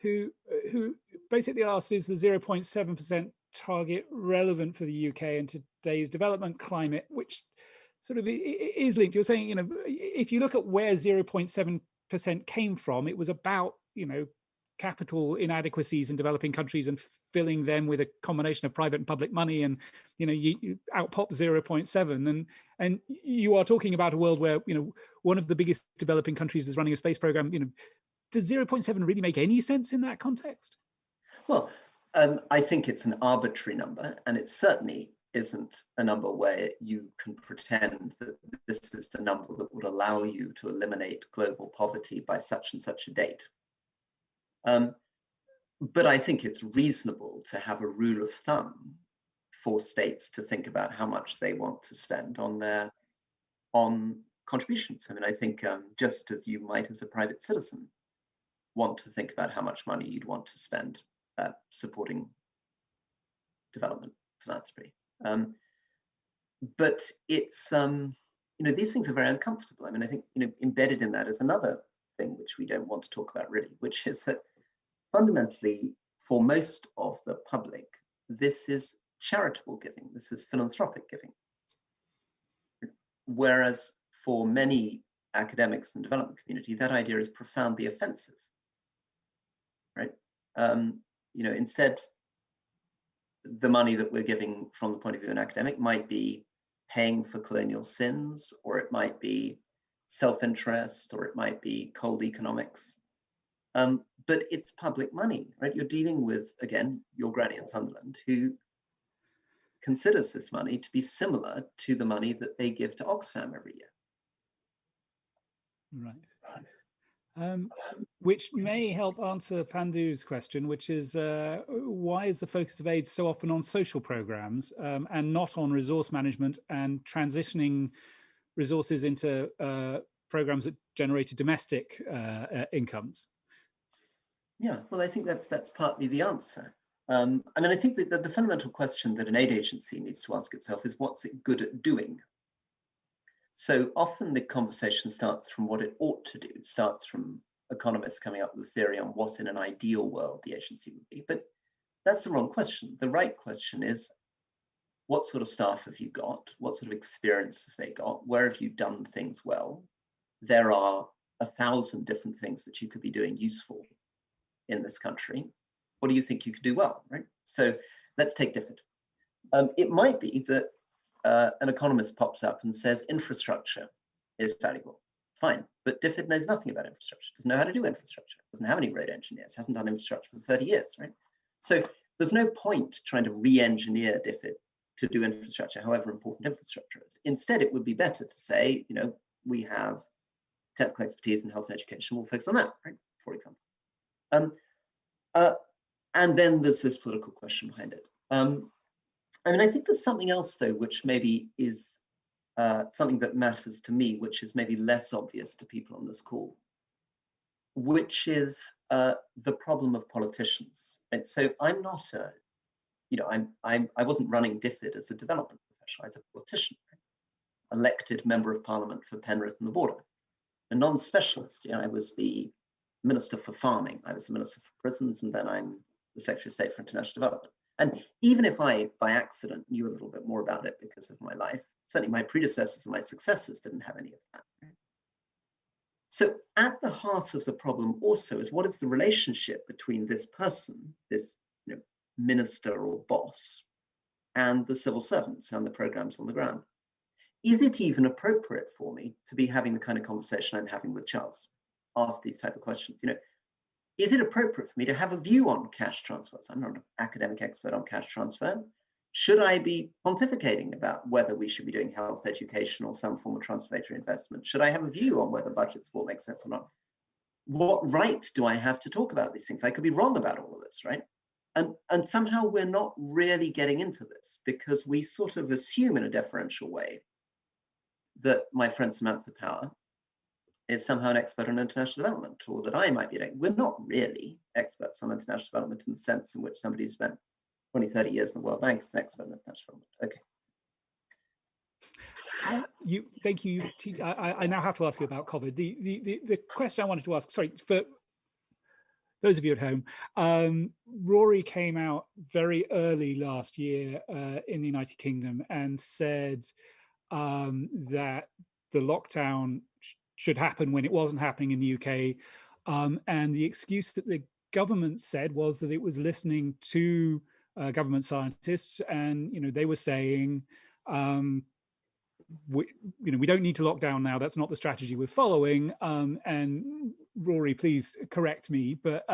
who basically asks, is the 0.7% target relevant for the UK in today's development climate, which sort of is linked. You're saying, if you look at where 0.7% came from, it was about, capital inadequacies in developing countries and filling them with a combination of private and public money, and you out pop 0.7, and you are talking about a world where one of the biggest developing countries is running a space program. Does 0.7 really make any sense in that context? Well, I think it's an arbitrary number, and it certainly isn't a number where you can pretend that this is the number that would allow you to eliminate global poverty by such and such a date. But I think it's reasonable to have a rule of thumb force states to think about how much they want to spend on contributions. I mean, I think just as you might as a private citizen want to think about how much money you'd want to spend supporting development philanthropy. But it's, these things are very uncomfortable. I mean, I think, embedded in that is another thing which we don't want to talk about really, which is that fundamentally, for most of the public, this is charitable giving, this is philanthropic giving. Whereas for many academics in the development community, that idea is profoundly offensive, right? Instead, the money that we're giving from the point of view of an academic might be paying for colonial sins, or it might be self-interest, or it might be cold economics. But it's public money, right? You're dealing with, again, your granny in Sunderland, who considers this money to be similar to the money that they give to Oxfam every year. Right. Which may help answer Pandu's question, which is why is the focus of aid so often on social programs and not on resource management and transitioning resources into programs that generated domestic incomes? Yeah, well, I think that's partly the answer. I mean, I think that the fundamental question that an aid agency needs to ask itself is, what's it good at doing? So often the conversation starts from what it ought to do, starts from economists coming up with a theory on what in an ideal world the agency would be. But that's the wrong question. The right question is, what sort of staff have you got? What sort of experience have they got? Where have you done things well? There are 1,000 different things that you could be doing useful in this country. What do you think you could do well, right? So let's take DFID. It might be that an economist pops up and says infrastructure is valuable. Fine, but DFID knows nothing about infrastructure, doesn't know how to do infrastructure, doesn't have any road engineers, hasn't done infrastructure for 30 years, right? So there's no point trying to re-engineer DFID to do infrastructure, however important infrastructure is. Instead, it would be better to say, we have technical expertise in health and education, we'll focus on that, right, for example. And then there's this political question behind it. I mean, I think there's something else, though, which maybe is something that matters to me, which is maybe less obvious to people on this call, which is the problem of politicians. And so I'm not I wasn't running DFID as a development professional, as a politician, right? Elected member of parliament for Penrith and the Border, a non-specialist. I was the Minister for Farming, I was the Minister for Prisons, and then I'm the Secretary of State for International Development. And even if I, by accident, knew a little bit more about it because of my life, certainly my predecessors and my successors didn't have any of that. So at the heart of the problem also is, what is the relationship between this person, this minister or boss, and the civil servants and the programs on the ground? Is it even appropriate for me to be having the kind of conversation I'm having with Charles? Ask these type of questions. Is it appropriate for me to have a view on cash transfers? I'm not an academic expert on cash transfer. Should I be pontificating about whether we should be doing health, education, or some form of transformatory investment? Should I have a view on whether budget support makes sense or not? What right do I have to talk about these things? I could be wrong about all of this, right? And somehow we're not really getting into this because we sort of assume in a deferential way that my friend Samantha Power is somehow an expert on international development, or that I might be. We're not really experts on international development in the sense in which somebody who spent 20, 30 years in the World Bank is an expert on international development. Okay. Thank you. I now have to ask you about COVID. The question I wanted to ask, sorry, for those of you at home, Rory came out very early last year in the United Kingdom and said that the lockdown should happen when it wasn't happening in the UK. And the excuse that the government said was that it was listening to government scientists, and they were saying, we don't need to lock down now. That's not the strategy we're following. And Rory, please correct me, but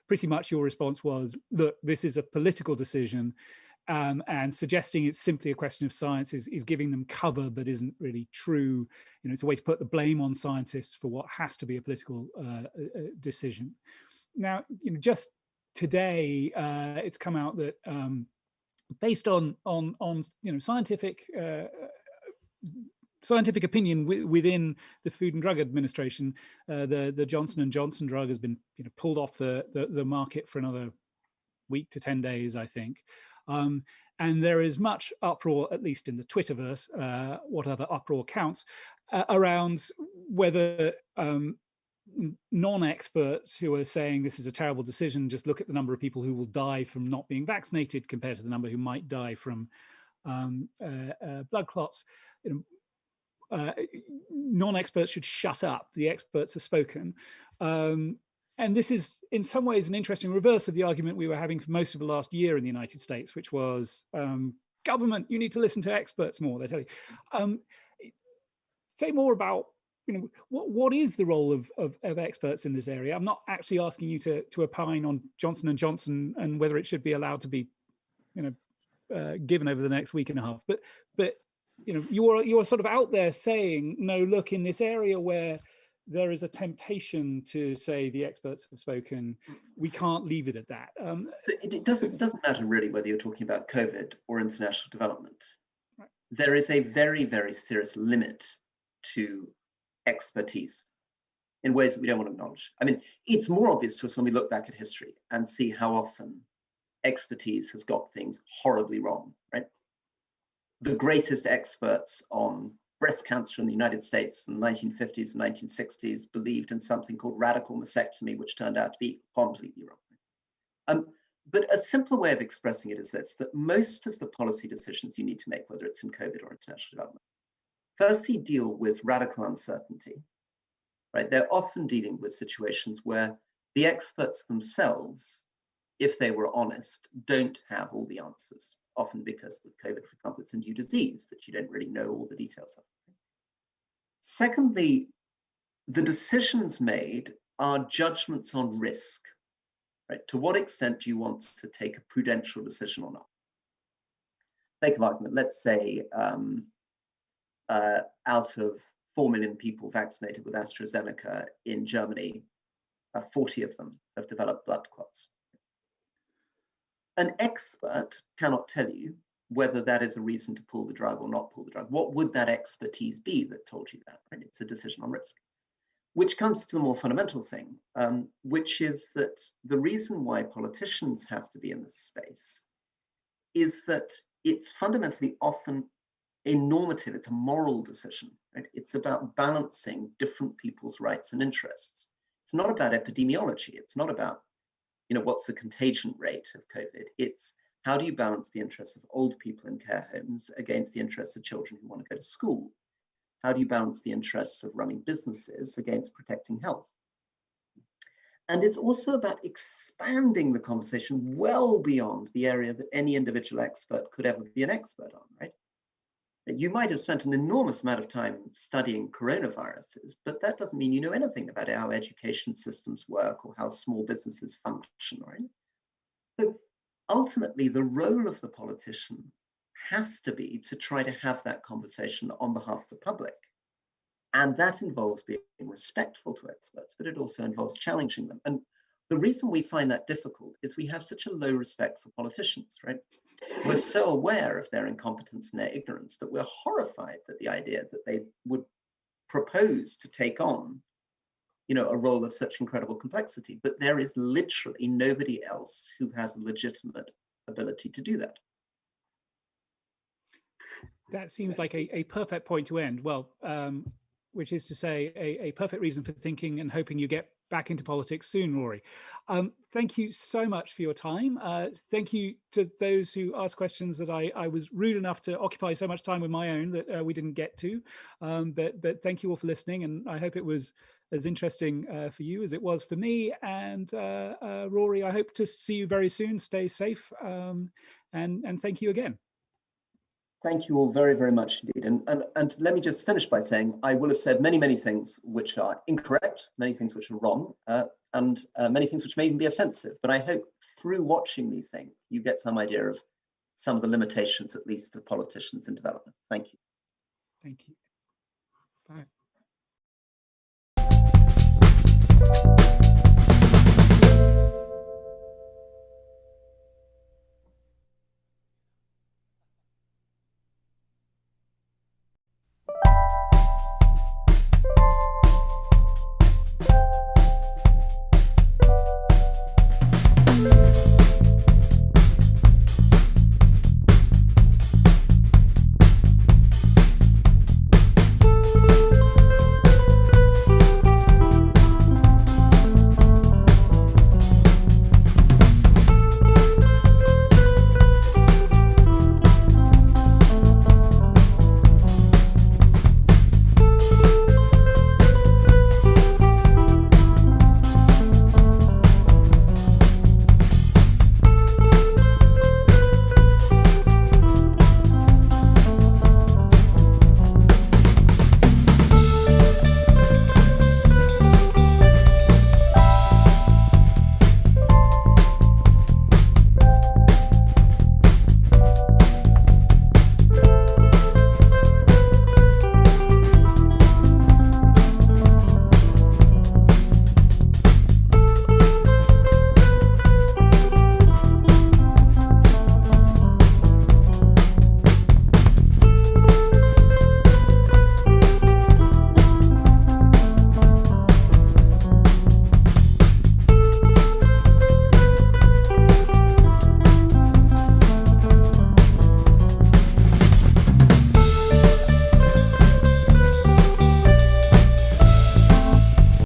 pretty much your response was, look, this is a political decision. And suggesting it's simply a question of science is giving them cover, but isn't really true. It's a way to put the blame on scientists for what has to be a political decision. Now, just today, it's come out that based on scientific opinion within the Food and Drug Administration. The Johnson & Johnson drug has been pulled off the market for another week to 10 days, I think. And there is much uproar, at least in the Twitterverse, what other uproar counts, around whether non-experts who are saying this is a terrible decision, just look at the number of people who will die from not being vaccinated compared to the number who might die from blood clots. Non-experts should shut up. The experts have spoken. And this is in some ways an interesting reverse of the argument we were having for most of the last year in the United States, which was government, you need to listen to experts more, they tell you. Say more about what is the role of experts in this area. I'm not actually asking you to opine on Johnson & Johnson and whether it should be allowed to be given over the next week and a half, but you're sort of out there saying, no, look, in this area where there is a temptation to say the experts have spoken, we can't leave it at that. So it doesn't matter really whether you're talking about COVID or international development. Right. There is a very, very serious limit to expertise in ways that we don't want to acknowledge. I mean, it's more obvious to us when we look back at history and see how often expertise has got things horribly wrong, right? The greatest experts on breast cancer in the United States in the 1950s and 1960s believed in something called radical mastectomy, which turned out to be completely wrong. But a simpler way of expressing it is this, that most of the policy decisions you need to make, whether it's in COVID or international development, firstly deal with radical uncertainty, right? They're often dealing with situations where the experts themselves, if they were honest, don't have all the answers. Often because with COVID, for example, it's a new disease that you don't really know all the details of. Secondly, the decisions made are judgments on risk, right? To what extent do you want to take a prudential decision or not? Sake of argument, let's say out of 4 million people vaccinated with AstraZeneca in Germany, 40 of them have developed blood clots. An expert cannot tell you whether that is a reason to pull the drug or not pull the drug. What would that expertise be that told you that? Right? It's a decision on risk, which comes to the more fundamental thing, which is that the reason why politicians have to be in this space is that it's fundamentally often a normative, it's a moral decision. Right? It's about balancing different people's rights and interests. It's not about epidemiology. It's not about what's the contagion rate of COVID? It's how do you balance the interests of old people in care homes against the interests of children who want to go to school? How do you balance the interests of running businesses against protecting health? And it's also about expanding the conversation well beyond the area that any individual expert could ever be an expert on, right? You might have spent an enormous amount of time studying coronaviruses, but that doesn't mean you know anything about how education systems work or how small businesses function, right? So ultimately, the role of the politician has to be to try to have that conversation on behalf of the public. And that involves being respectful to experts, but it also involves challenging them. And the reason we find that difficult is we have such a low respect for politicians, right? We're so aware of their incompetence and their ignorance that we're horrified at the idea that they would propose to take on, a role of such incredible complexity. But there is literally nobody else who has a legitimate ability to do that. That seems like a perfect point to end. Well, which is to say a perfect reason for thinking and hoping you get back into politics soon, Rory. Thank you so much for your time. Thank you to those who asked questions that I was rude enough to occupy so much time with my own that we didn't get to. But thank you all for listening, and I hope it was as interesting for you as it was for me. And Rory, I hope to see you very soon. Stay safe, and thank you again. Thank you all very, very much indeed. And let me just finish by saying I will have said many, many things which are incorrect, many things which are wrong, and many things which may even be offensive. But I hope through watching me think, you get some idea of some of the limitations, at least, of politicians in development. Thank you. Thank you. Bye.